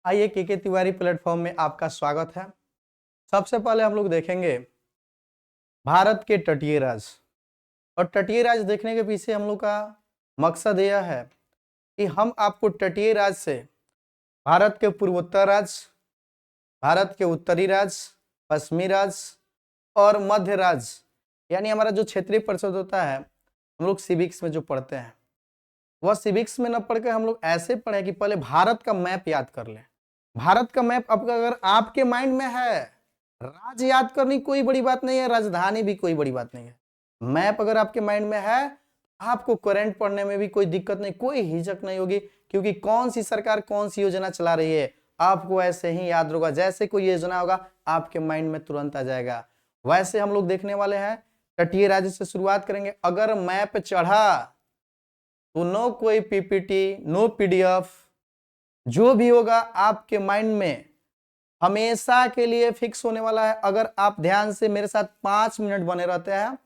आइए के तिवारी प्लेटफॉर्म में आपका स्वागत है। सबसे पहले हम लोग देखेंगे भारत के तटीय राज्य। और तटीय राज्य देखने के पीछे हम लोग का मकसद यह है कि हम आपको तटीय राज्य से भारत के पूर्वोत्तर राज्य, भारत के उत्तरी राज्य, पश्चिमी राज्य और मध्य राज्य, यानी हमारा जो क्षेत्रीय परिषद होता है, हम लोग सिविक्स में जो पढ़ते हैं, वह सिविक्स में न पढ़ के हम लोग ऐसे पढ़े कि पहले भारत का मैप याद कर लें। भारत का मैप अब अगर आपके माइंड में है, राज्य याद करनी कोई बड़ी बात नहीं है, राजधानी भी कोई बड़ी बात नहीं है। मैप अगर आपके माइंड में है, आपको करंट पढ़ने में भी कोई दिक्कत नहीं, कोई हिचक नहीं होगी, क्योंकि कौन सी सरकार कौन सी योजना चला रही है आपको ऐसे ही याद होगा। जैसे कोई योजना होगा आपके माइंड में तुरंत आ जाएगा। वैसे हम लोग देखने वाले हैं, तटीय राज्य से शुरुआत करेंगे। अगर मैप चढ़ा तो नो कोई पीपीटी, नो पीडीएफ, जो भी होगा आपके माइंड में हमेशा के लिए फिक्स होने वाला है। अगर आप ध्यान से मेरे साथ 5 मिनट बने रहते हैं,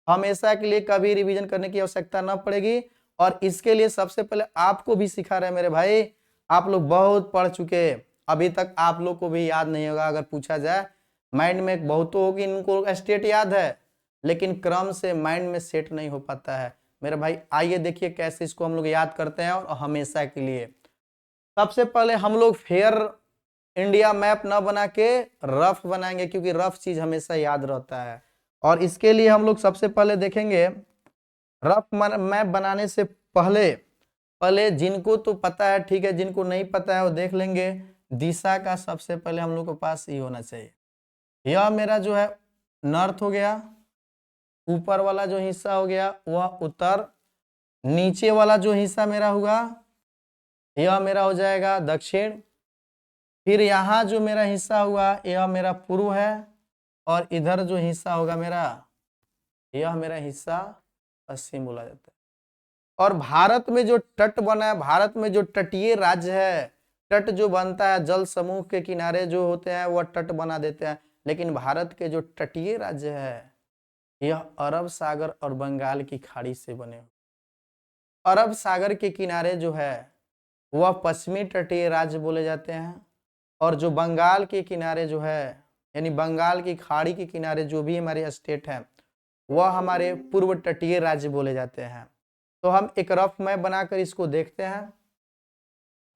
हमेशा के लिए कभी रिवीजन करने की आवश्यकता न पड़ेगी। और इसके लिए सबसे पहले आपको भी सिखा रहे हैं मेरे भाई, आप लोग बहुत पढ़ चुके, अभी तक आप लोग को भी याद नहीं होगा। अगर पूछा जाए माइंड में बहुत होगी, इनको स्टेट याद है लेकिन क्रम से माइंड में सेट नहीं हो पाता है मेरे भाई। आइए देखिए कैसे इसको हम लोग याद करते हैं और हमेशा के लिए। सबसे पहले हम लोग फेयर इंडिया मैप ना बना के रफ बनाएंगे, क्योंकि रफ चीज हमेशा याद रहता है। और इसके लिए हम लोग सबसे पहले देखेंगे, रफ मैप बनाने से पहले पहले जिनको तो पता है ठीक है, जिनको नहीं पता है वो देख लेंगे। दिशा का सबसे पहले हम लोग के पास ये होना चाहिए। यह मेरा जो है नॉर्थ हो गया, ऊपर वाला जो हिस्सा हो गया वह उत्तर, नीचे वाला जो हिस्सा मेरा हुआ यह मेरा हो जाएगा दक्षिण। फिर यहाँ जो मेरा हिस्सा हुआ यह मेरा पूर्व है, और इधर जो हिस्सा होगा मेरा, यह मेरा हिस्सा पश्चिम बोला जाता है। और भारत में जो तट बना है, भारत में जो तटीय राज्य है, तट जो बनता है जल समूह के किनारे जो होते हैं वह तट बना देते हैं। लेकिन भारत के जो तटीय राज्य है यह अरब सागर और बंगाल की खाड़ी से बने हुए। अरब सागर के किनारे जो है वह पश्चिमी तटीय राज्य बोले जाते हैं, और जो बंगाल के किनारे जो है, यानी बंगाल की खाड़ी के किनारे जो भी हमारे स्टेट है वह हमारे पूर्व तटीय राज्य बोले जाते हैं। तो हम एक रफ मैप बनाकर इसको देखते हैं।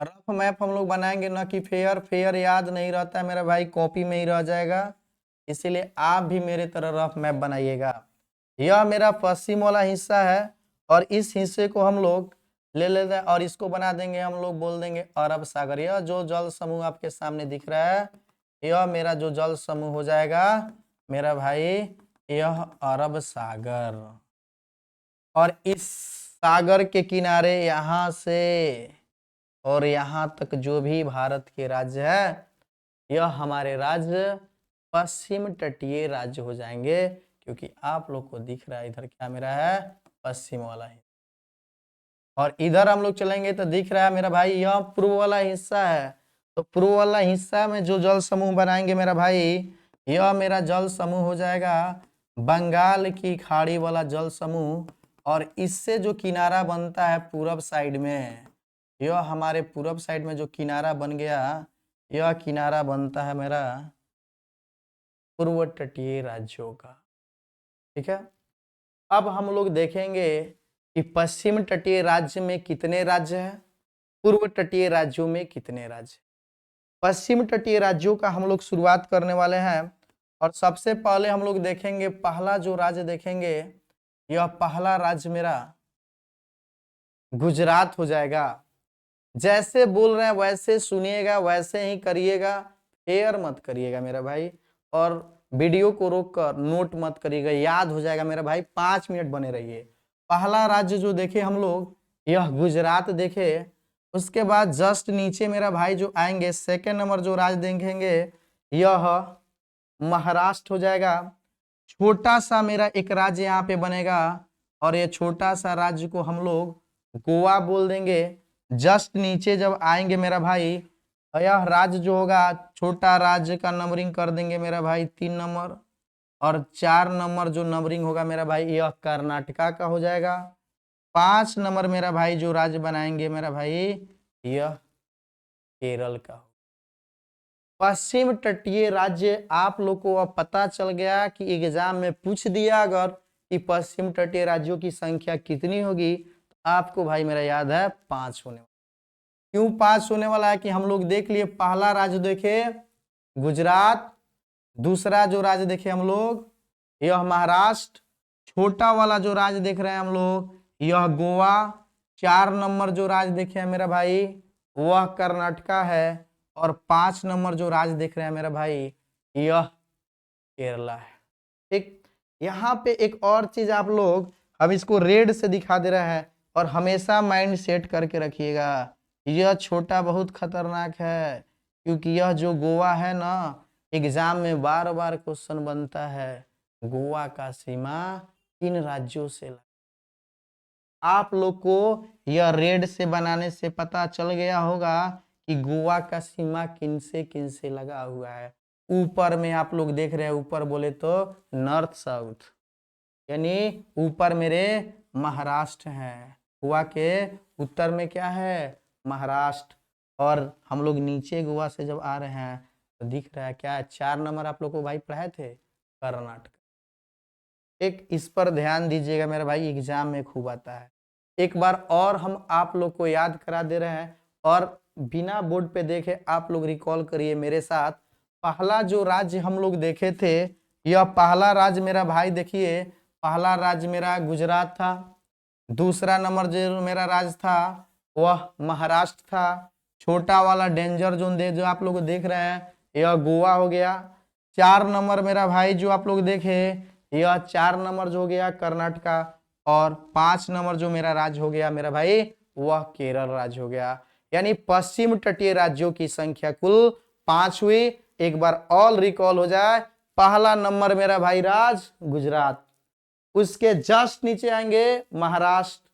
रफ मैप हम लोग बनाएंगे ना कि फेयर, फेयर याद नहीं रहता है मेरा भाई, कॉपी में ही रह जाएगा। इसीलिए आप भी मेरे तरह रफ मैप बनाइएगा। यह मेरा पश्चिम वाला हिस्सा है, और इस हिस्से को हम लोग ले लेते हैं और इसको बना देंगे, हम लोग बोल देंगे अरब सागर। यह जो जल समूह आपके सामने दिख रहा है यह मेरा जो जल समूह हो जाएगा मेरा भाई, यह अरब सागर। और इस सागर के किनारे यहाँ से और यहाँ तक जो भी भारत के राज्य है यह हमारे राज्य पश्चिम तटीय राज्य हो जाएंगे, क्योंकि आप लोग को दिख रहा है इधर क्या मेरा है, पश्चिम वाला है। और इधर हम लोग चलेंगे तो दिख रहा है मेरा भाई यह पूर्व वाला हिस्सा है। तो पूर्व वाला हिस्सा में जो जल समूह बनाएंगे मेरा भाई, यह मेरा जल समूह हो जाएगा बंगाल की खाड़ी वाला जल समूह। और इससे जो किनारा बनता है पूरब साइड में, यह हमारे पूरब साइड में जो किनारा बन गया, यह किनारा बनता है मेरा पूर्व तटीय राज्यों का। ठीक है, अब हम लोग देखेंगे कि पश्चिम तटीय राज्य में कितने राज्य हैं, पूर्व तटीय राज्यों में कितने राज्य। पश्चिम तटीय राज्यों का हम लोग शुरुआत करने वाले हैं। और सबसे पहले हम लोग देखेंगे, पहला जो राज्य देखेंगे, यह पहला राज्य मेरा गुजरात हो जाएगा। जैसे बोल रहे हैं वैसे सुनिएगा, वैसे ही करिएगा, फेयर मत करिएगा मेरा भाई। और वीडियो को रोककर नोट मत करिएगा, याद हो जाएगा मेरा भाई। 5 मिनट बने रहिए। पहला राज्य जो देखे हम लोग यह गुजरात देखे। उसके बाद जस्ट नीचे मेरा भाई जो आएंगे, सेकेंड नंबर जो राज्य देखेंगे यह महाराष्ट्र हो जाएगा। छोटा सा मेरा एक राज्य यहाँ पे बनेगा, और ये छोटा सा राज्य को हम लोग गोवा बोल देंगे। जस्ट नीचे जब आएंगे मेरा भाई, यह राज्य जो होगा छोटा राज्य का नंबरिंग कर देंगे मेरा भाई 3 नंबर, और 4 नंबर जो नंबरिंग होगा मेरा भाई यह कर्नाटका का हो जाएगा। 5 नंबर मेरा भाई जो राज्य बनाएंगे मेरा भाई, यह केरल का होगा। पश्चिम तटीय राज्य आप लोग को अब पता चल गया कि एग्जाम में पूछ दिया अगर कि पश्चिम तटीय राज्यों की संख्या कितनी होगी, तो आपको भाई मेरा याद है 5 होने वाला। क्यों 5 होने वाला है कि हम लोग देख लिए, पहला राज्य देखे गुजरात, दूसरा जो राज्य देखे हम लोग यह महाराष्ट्र, छोटा वाला जो राज्य देख रहे हैं हम लोग यह गोवा, 4 नंबर जो राज्य देखे हैं मेरा भाई वह कर्नाटका है, और 5 नंबर जो राज्य देख रहे हैं मेरा भाई यह केरला है। ठीक, यहाँ पे एक और चीज आप लोग, हम इसको रेड से दिखा दे रहे हैं और हमेशा माइंड सेट करके रखिएगा, यह छोटा बहुत खतरनाक है, क्योंकि यह जो गोवा है ना, एग्जाम में बार बार क्वेश्चन बनता है गोवा का सीमा किन राज्यों से लगा। आप लोग को यह रेड से बनाने से पता चल गया होगा कि गोवा का सीमा किन से लगा हुआ है। ऊपर में आप लोग देख रहे हैं, ऊपर बोले तो नॉर्थ साउथ, यानी ऊपर मेरे महाराष्ट्र है, गोवा के उत्तर में क्या है महाराष्ट्र, और हम लोग नीचे गोवा से जब आ रहे हैं तो दिख रहा है क्या है 4 नंबर आप लोग को भाई पढ़ाए थे कर्नाटक। एक इस पर ध्यान दीजिएगा मेरा भाई, एग्जाम में खूब आता है। एक बार और हम आप लोग को याद करा दे रहे हैं, और बिना बोर्ड पे देखे आप लोग रिकॉल करिए मेरे साथ। पहला जो राज्य हम लोग देखे थे, यह पहला राज्य मेरा भाई देखिए, पहला राज्य मेरा गुजरात था, दूसरा नंबर जो मेरा राज्य था वह महाराष्ट्र था, छोटा वाला डेंजर जोन दे जो आप लोग देख रहे हैं यह गोवा हो गया, 4 नंबर मेरा भाई जो आप लोग देखे यह 4 नंबर जो हो गया कर्नाटका, और 5 नंबर जो मेरा राज्य हो गया मेरा भाई वह केरल राज्य हो गया। यानी पश्चिम तटीय राज्यों की संख्या कुल 5 हुई। एक बार ऑल रिकॉल हो जाए, पहला नंबर मेरा भाई राज्य गुजरात, उसके जस्ट नीचे आएंगे महाराष्ट्र,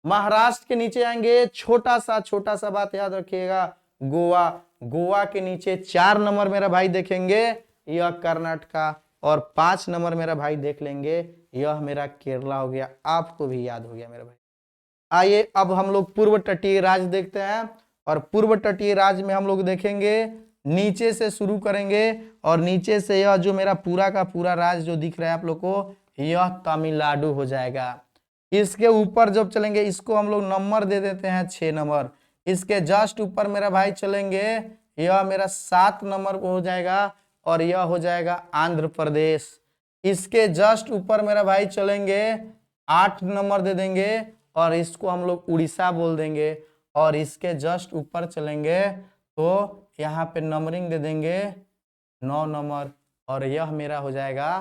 महाराष्ट्र के नीचे आएंगे छोटा सा बात याद रखिएगा गोवा, गोवा के नीचे 4 नंबर मेरा भाई देखेंगे यह कर्नाटका, और 5 नंबर मेरा भाई देख लेंगे यह मेरा केरला हो गया। आपको भी याद हो गया मेरा भाई। आइए अब हम लोग पूर्व तटीय राज्य देखते हैं, और पूर्व तटीय राज्य में हम लोग देखेंगे नीचे से शुरू करेंगे, और नीचे से यह जो मेरा पूरा का पूरा राज्य जो दिख रहा है आप लोग को यह तमिलनाडु हो जाएगा। इसके ऊपर जब चलेंगे इसको हम लोग नंबर दे देते हैं 6 नंबर, इसके जस्ट ऊपर मेरा भाई चलेंगे यह मेरा 7 नंबर हो जाएगा, और यह हो जाएगा आंध्र प्रदेश। इसके जस्ट ऊपर मेरा भाई चलेंगे 8 नंबर दे देंगे, और इसको हम लोग उड़ीसा बोल देंगे, और इसके जस्ट ऊपर चलेंगे तो यहाँ पे नंबरिंग दे देंगे 9 नंबर, और यह मेरा हो जाएगा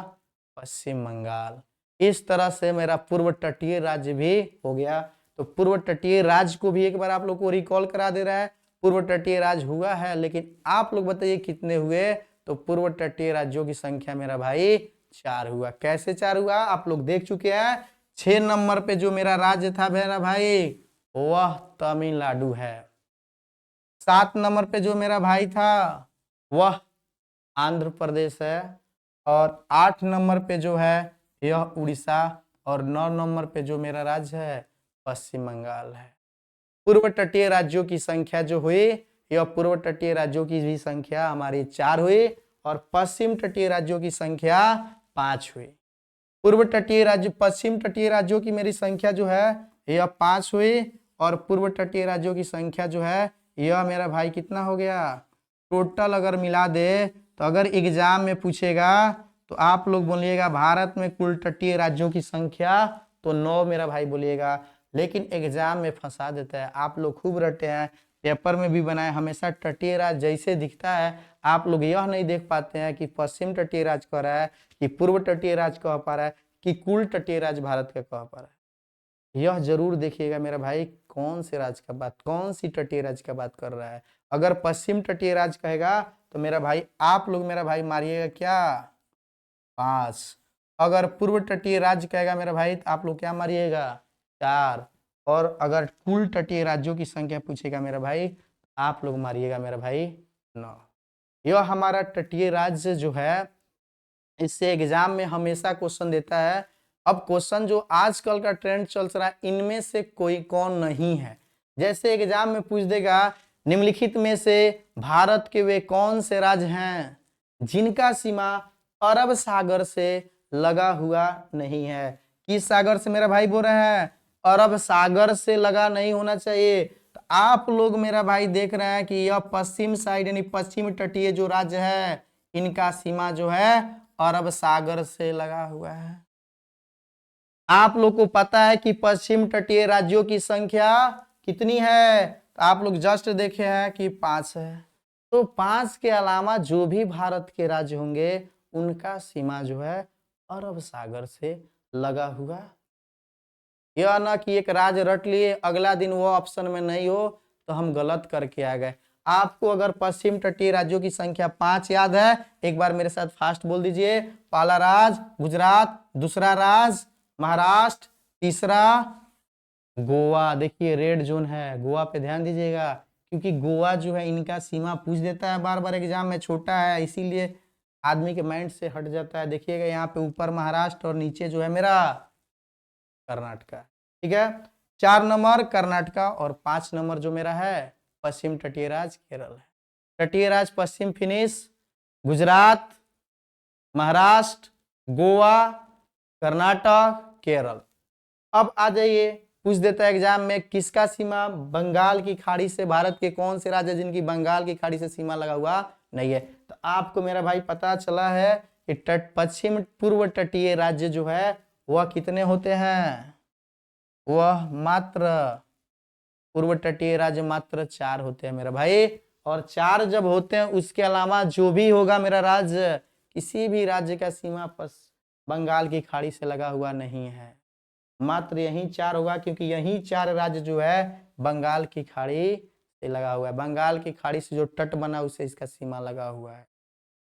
पश्चिम बंगाल। इस तरह से मेरा पूर्व तटीय राज्य भी हो गया। तो पूर्व तटीय राज्य को भी एक बार आप लोग को रिकॉल करा दे रहा है, पूर्व तटीय राज्य हुआ है, लेकिन आप लोग बताइए कितने हुए। तो पूर्व तटीय राज्यों की संख्या मेरा भाई 4 हुआ। कैसे 4 हुआ आप लोग देख चुके हैं। 6 नंबर पे जो मेरा राज्य था मेरा भाई वह तमिलनाडु है, 7 नंबर पे जो मेरा भाई था वह आंध्र प्रदेश है, और 8 नंबर पे जो है यह उड़ीसा, और 9 नंबर पे जो मेरा राज्य है पश्चिम बंगाल है। पूर्व तटीय राज्यों की संख्या जो हुई यह पूर्व तटीय राज्यों की भी संख्या हमारी 4 हुई, और पश्चिम तटीय राज्यों की संख्या 5 हुई। पूर्व तटीय राज्य पश्चिम तटीय राज्यों की मेरी संख्या जो है यह 5 हुई, और पूर्व तटीय राज्यों की संख्या जो है यह मेरा भाई कितना हो गया। टोटल अगर मिला दे तो अगर एग्जाम में पूछेगा तो आप लोग बोलिएगा भारत में कुल तटीय राज्यों की संख्या तो 9 मेरा भाई बोलिएगा, लेकिन एग्जाम में फंसा देता है। आप लोग खूब रटे हैं, पेपर में भी बनाए, हमेशा तटीय राज्य जैसे दिखता है आप लोग यह नहीं देख पाते हैं कि पश्चिम तटीय राज्य कह रहा है, कि पूर्व तटीय राज्य कह पा रहा है, कि कुल तटीय राज्य भारत का कह पा रहा है। यह जरूर देखिएगा मेरा भाई कौन से राज्य का बात, कौन सी तटीय राज्य का बात कर रहा है। अगर पश्चिम तटीय राज्य कहेगा तो मेरा भाई आप लोग मेरा भाई मारिएगा क्या 5, अगर पूर्व तटीय राज्य कहेगा मेरा भाई तो आप लोग क्या मारिएगा 4, और अगर कुल तटीय राज्यों की संख्या पूछेगा मेरा भाई आप लोग मारिएगा मेरा भाई 9। यह हमारा तटीय राज्य जो है इससे एग्जाम में हमेशा क्वेश्चन देता है। अब क्वेश्चन जो आजकल का ट्रेंड चल रहा है इनमें से कोई कौन नहीं है। जैसे एग्जाम में पूछ देगा निम्नलिखित में से भारत के वे कौन से राज्य हैं जिनका सीमा अरब सागर से लगा हुआ नहीं है? किस सागर से मेरा भाई बोल रहे हैं? अरब सागर से लगा नहीं होना चाहिए। तो आप लोग मेरा भाई देख रहे हैं कि यह पश्चिम साइड यानी पश्चिम तटीय जो राज्य है इनका सीमा जो है अरब सागर से लगा हुआ है। आप लोग को पता है कि पश्चिम तटीय राज्यों की संख्या कितनी है? तो आप लोग जस्ट देखे हैं कि 5 है। तो 5 के अलावा जो भी भारत के राज्य होंगे उनका सीमा जो है अरब सागर से लगा हुआ। यह ना कि एक राज्य रट लिए अगला दिन वो ऑप्शन में नहीं हो तो हम गलत करके आ गए। आपको अगर पश्चिम तटीय राज्यों की संख्या 5 याद है, एक बार मेरे साथ फास्ट बोल दीजिए। पहला राज्य गुजरात, दूसरा राज्य महाराष्ट्र, तीसरा गोवा। देखिए रेड जोन है, गोवा पे ध्यान दीजिएगा क्योंकि गोवा जो है इनका सीमा पूछ देता है बार बार एग्जाम में, छोटा है इसीलिए आदमी के माइंड से हट जाता है। देखिएगा यहाँ पे ऊपर महाराष्ट्र और नीचे जो है मेरा कर्नाटका। ठीक है, 4 नंबर कर्नाटका और 5 नंबर जो मेरा है पश्चिम तटीय राज्य केरल है। तटीय राज्य पश्चिम फिनिश गुजरात, महाराष्ट्र, गोवा, कर्नाटक, केरल। अब आ जाइए, पूछ देता है एग्जाम में किसका सीमा बंगाल की खाड़ी से, भारत के कौन से राज्य जिनकी बंगाल की खाड़ी से सीमा लगा हुआ नहीं है? तो आपको मेरा भाई पता चला है कि पश्चिम पूर्व तटीय राज्य जो है वह कितने होते हैं? वह मात्र पूर्व तटीय राज्य मात्र 4 होते हैं मेरा भाई। और 4 जब होते हैं उसके अलावा जो भी होगा मेरा राज्य, किसी भी राज्य का सीमा बंगाल की खाड़ी से लगा हुआ नहीं है, मात्र यही 4 होगा क्योंकि यही 4 राज्य जो है बंगाल की खाड़ी से लगा हुआ है। बंगाल की खाड़ी से जो तट बना उससे इसका सीमा लगा हुआ है।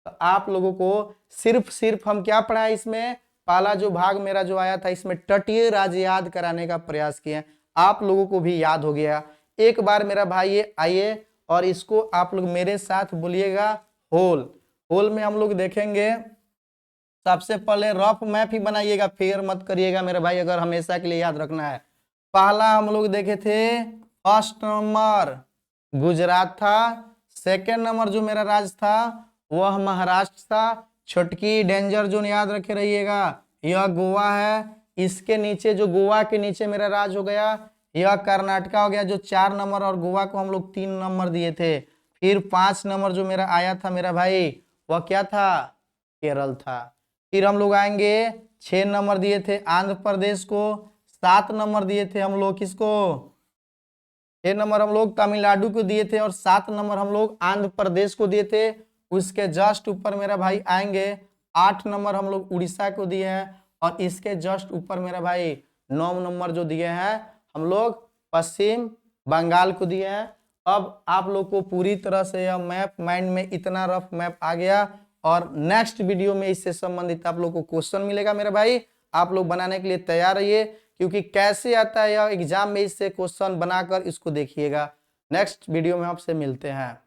तो आप लोगों को सिर्फ हम क्या पढ़ा है इसमें, पहला जो भाग मेरा जो आया था इसमें तटीय राज्य याद कराने का प्रयास किया। आप लोगों को भी याद हो गया। एक बार मेरा भाई ये आइए और इसको आप लोग मेरे साथ बोलिएगा होल। होल में हम लोग देखेंगे, सबसे पहले रफ मैप ही बनाइएगा, फेयर मत करिएगा मेरे भाई, अगर हमेशा के लिए याद रखना है। पहला हम लोग देखे थे फर्स्ट नंबर गुजरात था, सेकंड नंबर जो मेरा राज्य था वह महाराष्ट्र था। छोटकी डेंजर जोन याद रखे रहिएगा, यह गोवा है। इसके नीचे जो गोवा के नीचे मेरा राज्य हो गया यह कर्नाटका हो गया, जो 4 नंबर, और गोवा को हम लोग 3 नंबर दिए थे। फिर 5 नंबर जो मेरा आया था मेरा भाई वह क्या था? केरल था। फिर हम लोग आएंगे 6 नंबर दिए थे आंध्र प्रदेश को, 7 नंबर दिए थे हम लोग किसको? 6 नंबर हम लोग तमिलनाडु को दिए थे और 7 नंबर हम लोग आंध्र प्रदेश को दिए थे। उसके जस्ट ऊपर मेरा भाई आएंगे 8 नंबर हम लोग उड़ीसा को दिए हैं, और इसके जस्ट ऊपर मेरा भाई 9 नंबर जो दिए हैं हम लोग पश्चिम बंगाल को दिए हैं। अब आप लोग को पूरी तरह से यह मैप माइंड में इतना रफ मैप आ गया, और नेक्स्ट वीडियो में इससे संबंधित आप लोग को क्वेश्चन मिलेगा मेरे भाई। आप लोग बनाने के लिए तैयार रहिए क्योंकि कैसे आता है यह एग्जाम में, इससे क्वेश्चन बनाकर इसको देखिएगा। नेक्स्ट वीडियो में आपसे मिलते हैं।